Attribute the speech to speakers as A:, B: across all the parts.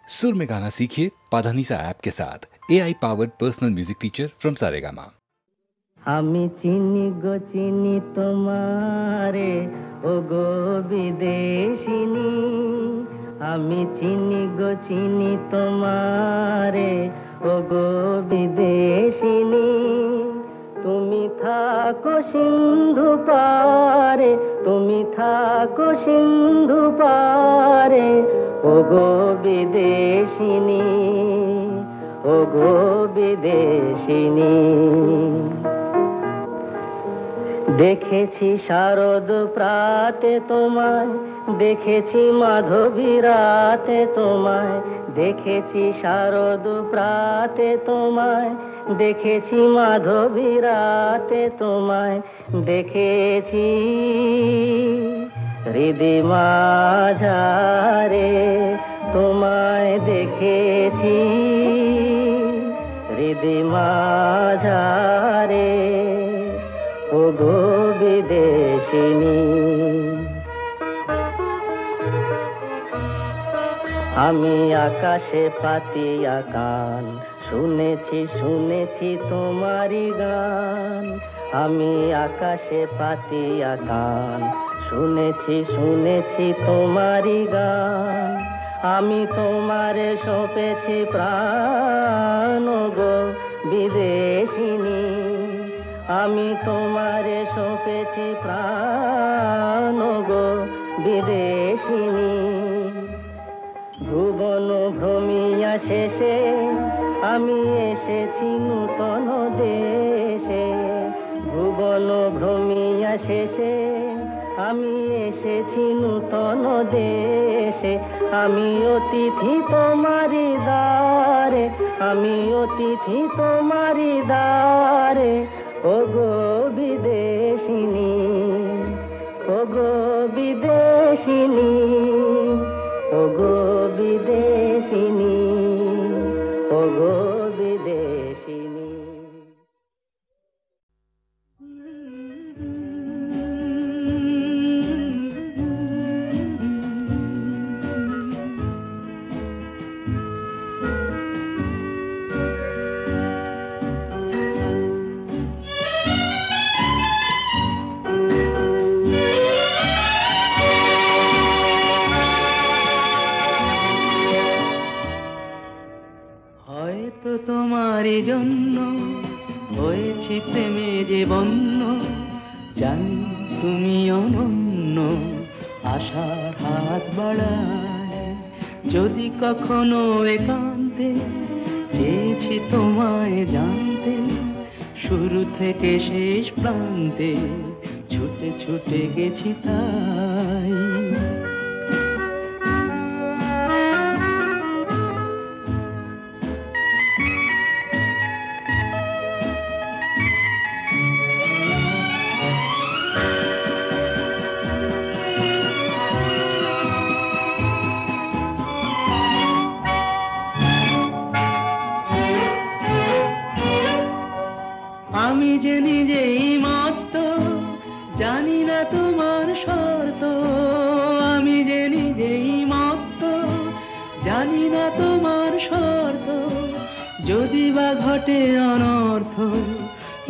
A: सुर में गाना सीखिए पाधानीसा ऐप के साथ AI powered personal music teacher from Saregama.
B: আমি চিনি গো চিনি তোমারে ও গো বিদেশিনী, আমি চিনি গো চিনি তোমারে ও গো বিদেশিনী। তুমি থাকো সিন্ধু পারে, তুমি থাকো সিন্ধু পারে ও গো বিদেশিনী, ও গো বিদেশিনী। দেখেছি শারদ প্রাতে তোমায়, দেখেছি মাধবী রাতে তোমায়, দেখেছি শারদ প্রাতে তোমায়, দেখেছি মাধবী রাতে তোমায়, দেখেছি হৃদি মাঝারে তোমায়, দেখেছি হৃদি মাঝারে ও গো বিদেশিনী। আমি আকাশে পাতিয়া কান, শুনেছি শুনেছি তোমারি গান। আমি আকাশে পাতিয়া কান, শুনেছি শুনেছি তোমারি গান। আমি তোমারে সঁপেছি প্রাণ গো বিদেশিনী, আমি তোমারে সঁপেছি প্রাণ গো বিদেশিনী। ভুবন ভ্রমিয়া শেষে আমি এসেছি নূতন দেশে, ভুবন ভ্রমিয়া শেষে আমি এসেছি নূতন দেশে। আমি অতিথি তোমারি দ্বারে, আমি অতিথি তোমারি দ্বারে ও গো বিদেশিনী, ও গো বিদেশিনী, ও গো বিদেশিনী, ও গো বিদেশিনী।
C: তোমারই জন্য হয়েছি প্রেমে যে বন্য, জানি তুমি অনন্য, আশার হাত বাড়ায়। যদি কখনো একান্তে চেয়েছি তোমায় জানতে, শুরু থেকে শেষ প্রান্তে ছুটে ছুটে গেছি তাই। আমি যে নিজেই মত্ত, জানি না তোমার শর্ত। আমি যে নিজেই মত্ত, জানি না তোমার শর্ত। যদি বা ঘটে অনর্থ,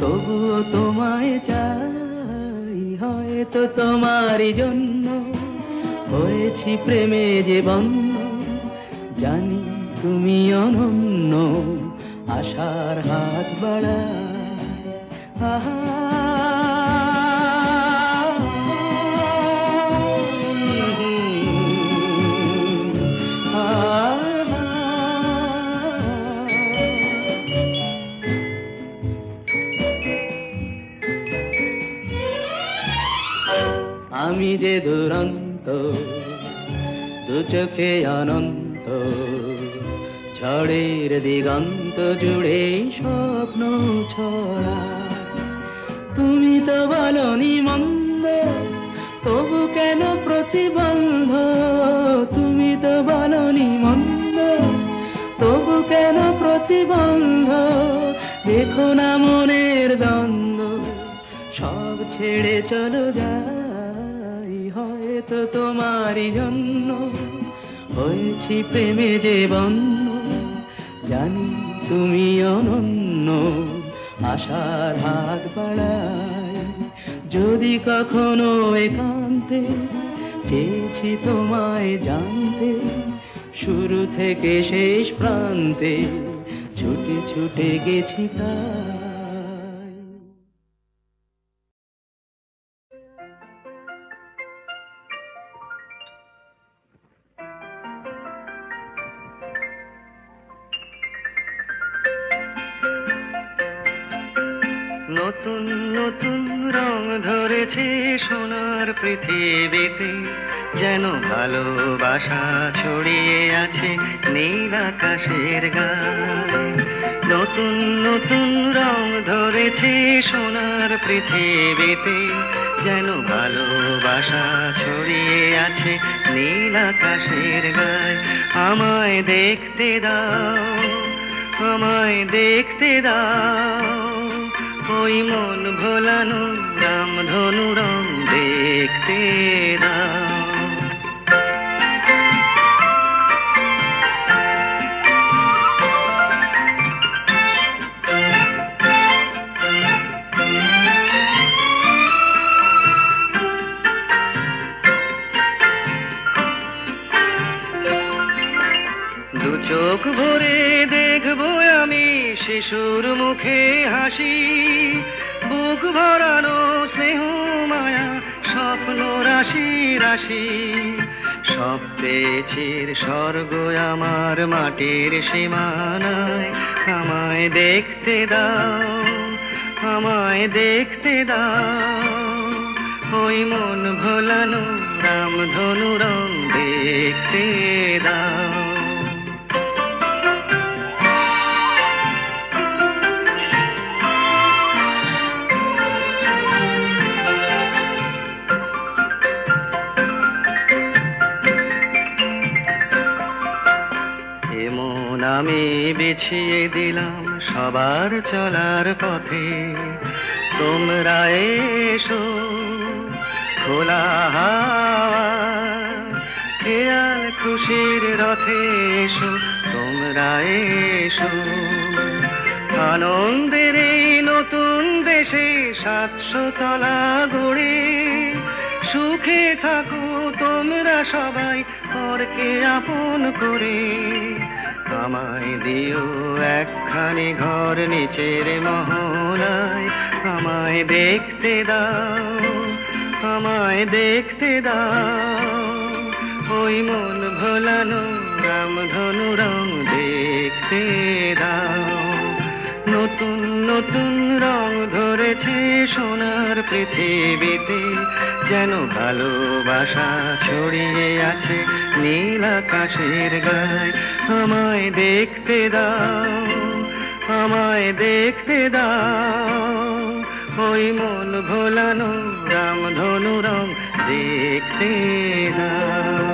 C: তবুও তোমায় চাই। হয়তো তোমারই জন্য হয়েছি প্রেমে যে বন্য, জানি তুমি অনন্য, আশার হাত বাড়ায়। আমি যে দুরন্ত, দু চোখে অনন্ত, ঝড়ের দিগন্ত জুড়ে স্বপ্ন ছড়া। তুমি তো বলনি মন্দ, তবু কেন প্রতিবন্ধ? তুমি তো বলনি মন্দ, তবু কেন প্রতিবন্ধ? দেখো না মনের দ্বন্দ্ব, সব ছেড়ে চলো যাই। হয়তো তোমারই জন্য হয়েছি প্রেমে যে বন্য, জানি তুমি অনন্য, আশার হাত বাড়াই যদি কখনো একান্তে, চেয়েছি তোমায় জানতে, শুরু থেকে শেষ প্রান্তে ছুটে ছুটে গেছি তাই। নতুন নতুন রং ধরেছে সোনার পৃথিবীতে, যেন ভালোবাসা ছড়িয়ে আছে নীল আকাশের গায়ে। নতুন নতুন রং ধরেছে সোনার পৃথিবীতে, যেন ভালোবাসা ছড়িয়ে আছে নীল আকাশের গায়ে। আমায় দেখতে দাও, আমায় দেখতে দাও, ওই মন ভোলানো রামধনু রং দেখতে দাও। দু চোখ ভরে দেখবো আমি শিশুর মুখে হাসি, বুক ভরানো স্নেহ মায়া স্বপ্ন রাশি রাশি। সব পেয়েছি স্বর্গ আমার মাটির সীমানায়। আমায় দেখতে দাও, আমায় দেখতে দাও, ওই মন ভোলানো রামধনু রং দেখতে দাও। আমি বিছিয়ে দিলাম সবার চলার পথে, তোমরা এসো খোলা হাওয়া, খেয়াল খুশির রথে এসো, তোমরা এসো। আনন্দের এই নতুন দেশে 700 তলা গড়ে, সুখে থাকো তোমরা সবাই পরকে আপন করে। আমায় দিও একখানি ঘর নিচের মহলায়। আমায় দেখতে দাও, আমায় দেখতে দাও, ওই মন ভোলানো রামধনু রং দেখতে দাও। নতুন নতুন রং ধরেছে সোনার পৃথিবীতে, যেন ভালোবাসা ছড়িয়ে আছে নীল আকাশের গায়ে। আমায় দেখতে দাও, আমায় দেখতে দাও, ওই মন ভোলানো রামধনু রং দেখতে দাও।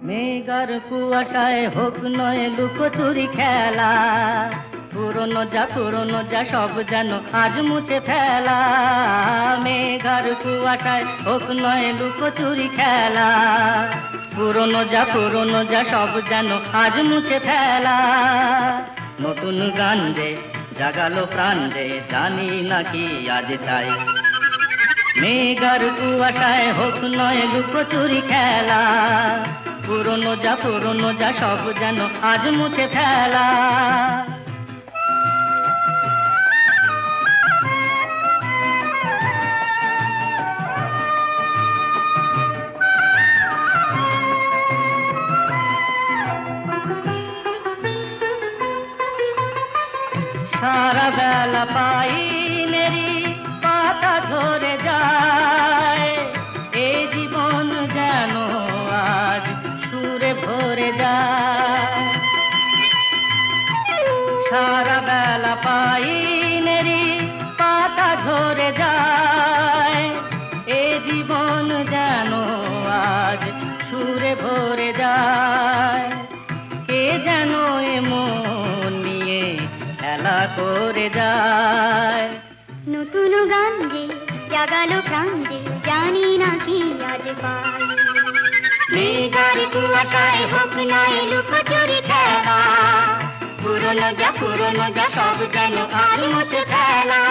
B: মেঘার কুয়াশায় হোক নয় লুকোচুরি খেলা, পুরনো যা সব যেন আজ মুছে ফেলা। মেঘার কুয়াশায় হোক নয় লুকোচুরি খেলা, পুরনো যা সব যেন আজ মুছে ফেলা। নতুন গান রে জাগালো প্রাণ রে, জানি নাকি আজ চাই। মেঘার কুয়াশায় হোক নয় লুকোচুরি খেলা, পুরনো যা সব যেন আজ মুছে ফেলা। সারা বেলা পাইনেরি পাতা ঝরে যায়, এই জীবন যেন আজ সুরে ভরে যায়। সারা বেলা পাইনেরি পাতা ঝরে যায়, এই যায়।
D: নতুন গান যে জাগালো প্রাণ যে জানি না কি আজ পাই।
B: মেঘার কুয়াশায় হোক না লুকোচুরি খেলা, পুরনো যা সব যেন আর মুছে ফেলা।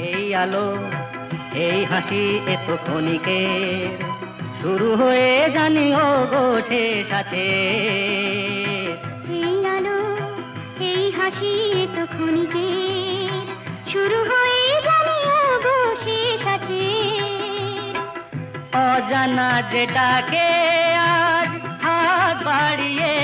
B: এই আলো এই হাসি এত ক্ষণিকের, শুরু হয়ে জানি ও গো শেষ আছে।
D: এই আলো এই হাসি তো ক্ষণিকের, শুরু হয়ে জানি ও গো শেষ আছে।
B: অজানা যেটাকে আজ হাত বাড়িয়ে,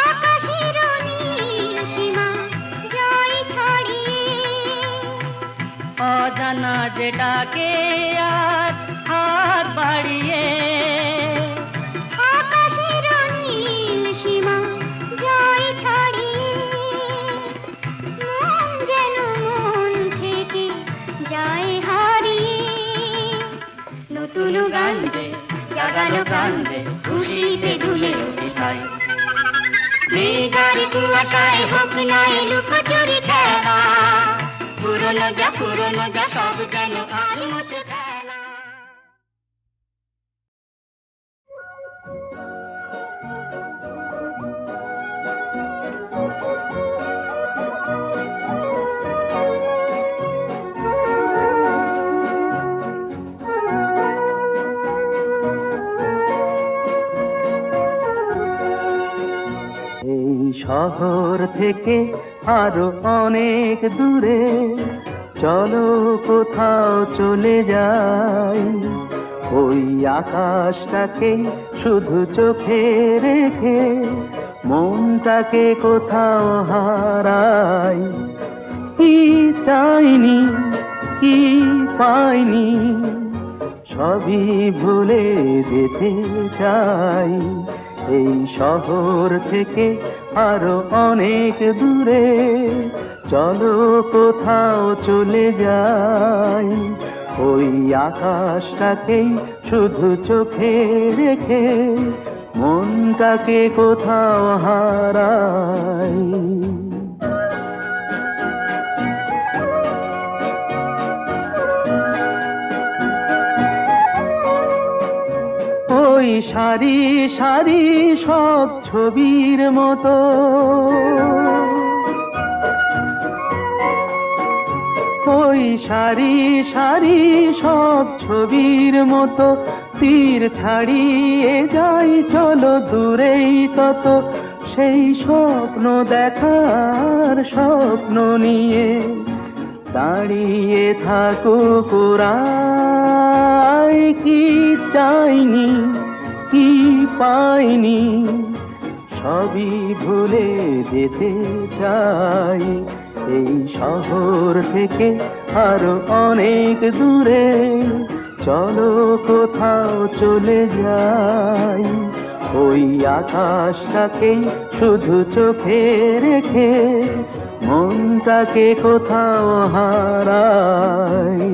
D: আকাশের নীল সীমা জয় ছড়িয়ে।
B: অজানা যেটাকে আজ হাত বাড়িয়ে,
D: আকাশের নীল সীমা জয় ছড়িয়ে। মন যেন মন থেকে যায় হারিয়ে।
B: নতুন গান যে জাগালো গান যে খুশিতে দুলে উঠিতাই। মেঘার কুয়াশায় হোক না লুকোচুরি খেলা, পুরনো যা সব যেন আর মুছে ফেলা।
C: এই শহর থেকে আরো অনেক দূরে চলো কোথাও চলে যাই। ওই আকাশটাকে শুধু চোখে রেখে মনটাকে কোথাও হারাই। কি চাইনি কি পাইনি সবই ভুলে যেতে চাই। এই শহর থেকে আরো অনেক দূরে চলো কোথাও চলে যাই। ওই আকাশটাকেই শুধু চোখে রেখে মনটাকে কোথাও হারাই। ওই সারি সারি সব ছবির মতো ওই সারি সারি সব ছবির মতো তীর ছাড়িয়ে যাই চলো দূরেই তত সেই স্বপ্ন দেখার স্বপ্ন নিয়ে দাঁড়িয়ে থাকুক ওরাই। কি চাইনি কি পাইনি সবই ভুলে যেতে চাই। এই শহর থেকে আরো অনেক দূরে চলো কোথাও চলে যাই। ওই আকাশটাকেই শুধু চোখে রেখে মনটাকে কোথাও হারাই।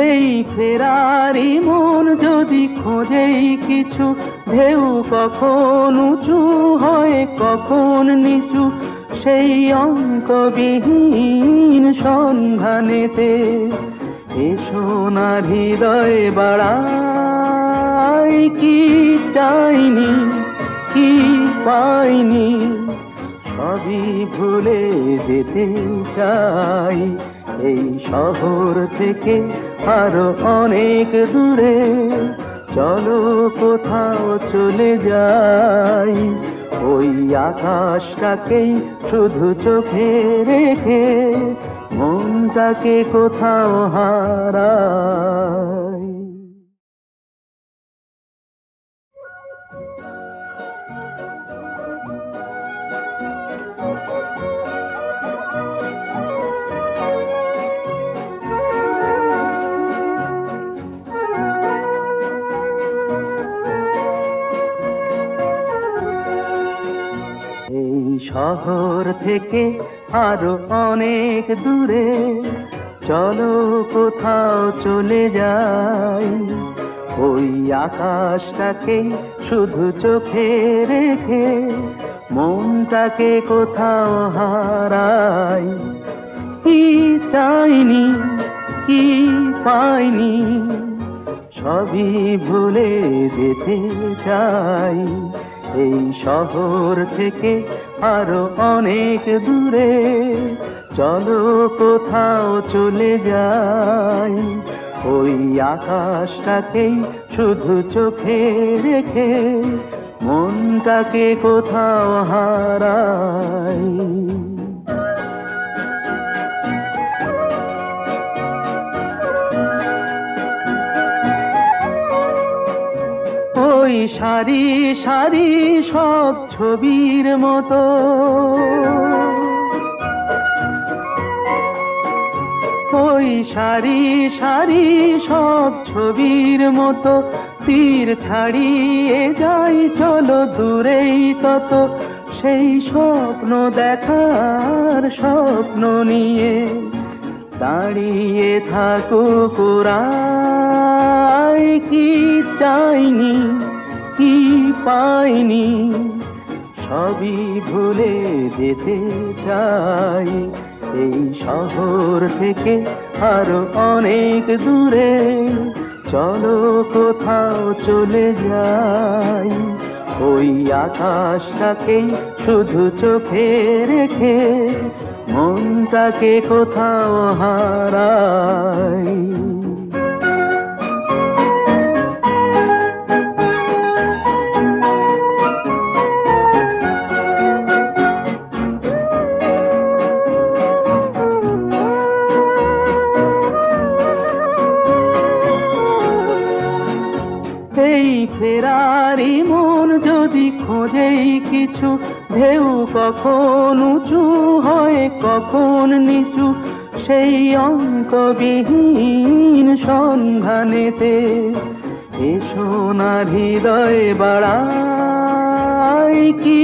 C: এই ফেরারি মন যদি খোঁজেই কিছু ঢেউ কখন উঁচু হয় কখন নিচু সেই অঙ্কবিহীন সন্ধানেতে এসো না হৃদয় বাড়াই। কি চাইনি কি পাইনি সবই ভুলে যেতে চাই। এই শহর থেকে আরো অনেক দূরে চলো কোথাও চলে যাই। ওই আকাশটাকেই শুধু চোখে রেখে মনটাকে কোথাও হারাই। শহর থেকে আরো অনেক দূরে চলো কোথাও চলে যাই, ওই আকাশটাকে শুধু চোখে রেখে মনটাকে কোথাও হারাই। কি চাইনি কি পাইনি সবই ভুলে যেতে চাই, এই শহর থেকে আরো অনেক দূরে চলো কোথাও চলে যাই, ওই আকাশটাকেই শুধু চোখে রেখে মনটাকে কোথাও হারাই। ওই সারি সারি সব ছবির মতো ওই সারি সারি সব ছবির মতো তীর ছাড়িয়ে যাই চলো দূরেই তত, সেই স্বপ্ন দেখার স্বপ্ন নিয়ে দাঁড়িয়ে থাকুক ওরাই। কি চাইনি কি পাইনি সবই ভুলে যেতে চাই, এই শহর থেকে আরো অনেক দূরে চলো কোথাও চলে যাই, ওই আকাশটাকেই শুধু চোখে রেখে মনটাকে কোথাও হারাই। এই ফেরারি মন যদি খোঁজেই কিছু, ঢেউ কখন উঁচু হয় কখন নিচু, সেই অন্তবিহীন সন্ধানেতে এসো না হৃদয় বাড়াই। কি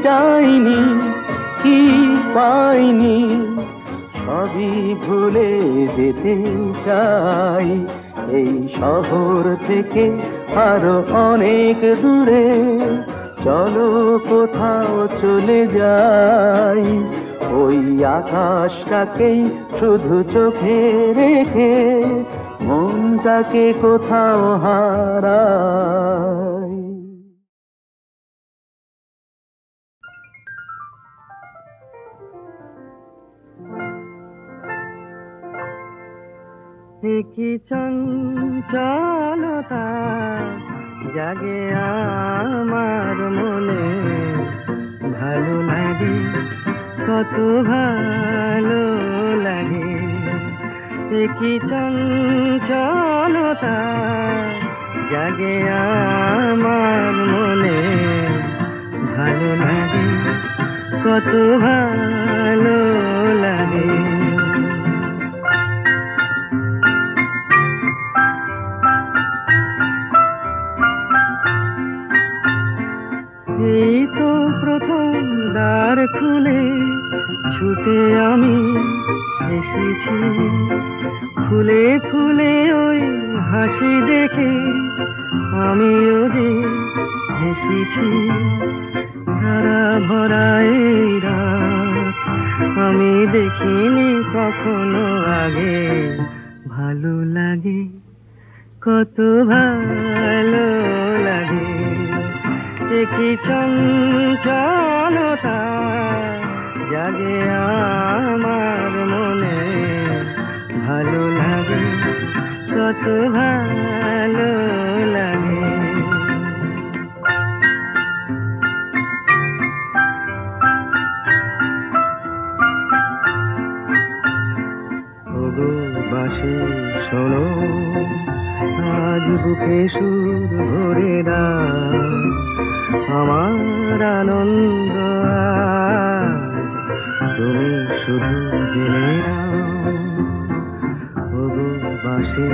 C: চাইনি কি পাইনি সবই ভুলে যেতে চাই, এই শহর থেকে আরো অনেক দূরে চলো কোথাও চলে যাই, ওই আকাশটাকেই শুধু চোখে রেখে মনটাকে কোথাও হারাই।
E: কি চঞ্চলতা জাগে আমার মনে, ভালো লাগে কত ভালো লাগে, কি চঞ্চলতা জাগে আমার মনে, ভালো লাগে কত ভালো লাগে। এই তো প্রথম দ্বার খুলে ছুটে আমি এসেছি, ফুলে ফুলে ওই হাসি দেখে আমিও যে হেসেছি, ধারা ভরা এই রাত আমি দেখিনি কখনো আগে, ভালো লাগে কত ভালো লাগে, কি চঞ্চলতা জাগে আমার মনে, ভালো লাগে কত ভালো লাগে। ওগো বাঁশি শোনো আজ বুকে সুর ভরে দাও, আমার আনন্দ আজ তুমি শুধু জেনে নাও, ওগো বাঁশি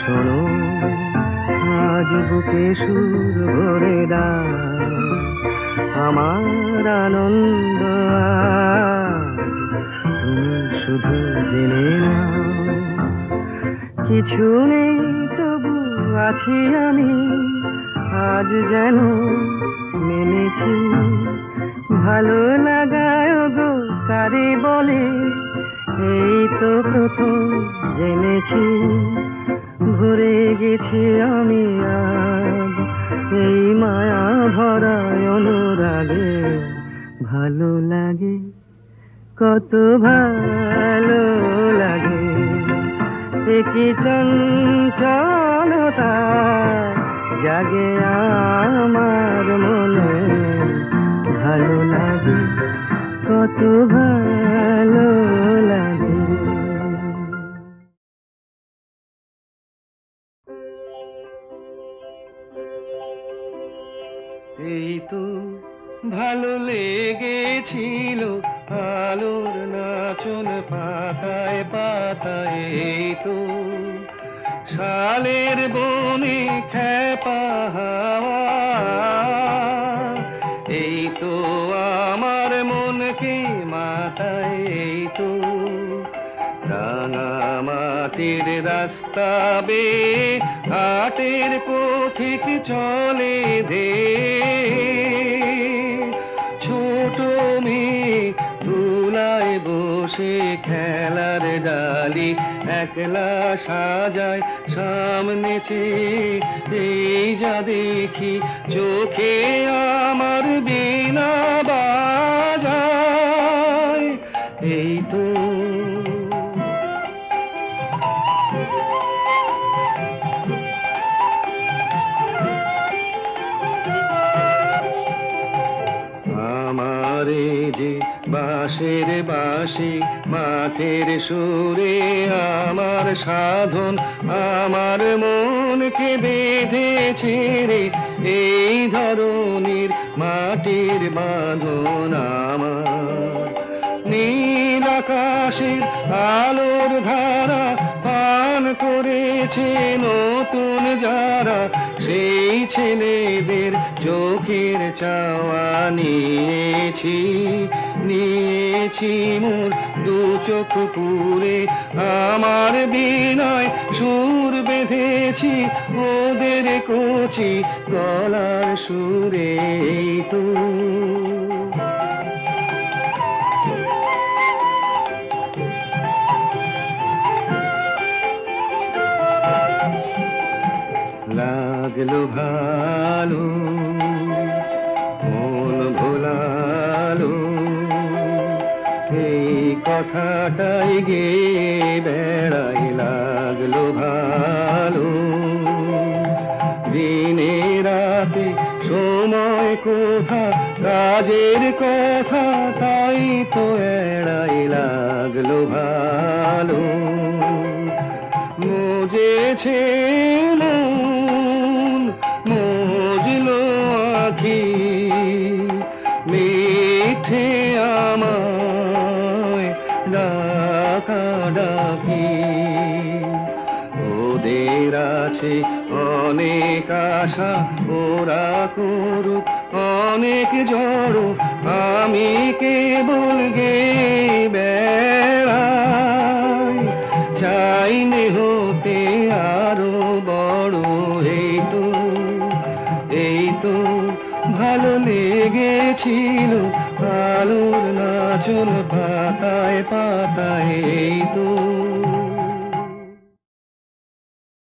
E: শোনো আজ বুকে সুর ভরে দাও, আমার আনন্দ আজ তুমি শুধু জেনে নাও। কিছু নেই তবু আছি আমি, আজ যেন মেনেছি। ভালো লাগায় গো কারে বলে, এই তো প্রথম জেনেছি। ভরে গেছি আমি আজ এই মায়া ভরা অনুরাগে। ভালো লাগে, কত ভালো লাগে, কি চঞ্চলতা জাগে আমার মনে। ভালো লাগে, কত ভালো লাগে। এই তো ভালো লেগেছিল আলোর নাচন পাতায় পাতায়। এই তো শালের বনে খেপা হাওয়া। এই তো আমার মনকে মাতায়। এই তো রাঙা মাটির রাস্তা বেয়ে হাটের পথিক চলে দে। ছোট মেয়ে তুলায় বসে খেলার ডালি একলা সাজায় সামনে চেয়ে। এই যা দেখি চোখে আমার বীণা বাজায়। এই তো আমারে যে বাঁশের বাঁশি মাঠের সুরে আমার সাধন আমার মনকে বেঁধেছে রে। এই ধরনের মাটির বাঁধন আমার নীল আকাশের আলোর ধারা পান করেছে নতুন যারা। সেই ছেলেদের চোখের চাওয়া নিয়েছি নিয়েছি মোর দু চোখ পুরে। আমার বিনয় সুর বেঁধেছি ওদের কচি গলার সুরে। তো লাগলো ভালো মন ভোলালো, এই কথাটাই গে বেড়াই। লাগলো ভালো দিনে রাতে সময় কোথা কাজের কথা তাই তো এড়াই। লাগলো ভালো মজেছে মন মজলো আখি মিঠে আমায় ডাকা ডাকি। ওদের আছে অনেক আশা ওরা করুক অনেক জড়ো, আমি কেবল গে বেড়াই। চাইনে হতে আরো বড়। এই তো ভালো লেগেছিল আলোর নাচন পাতায় পাতায়। এই তো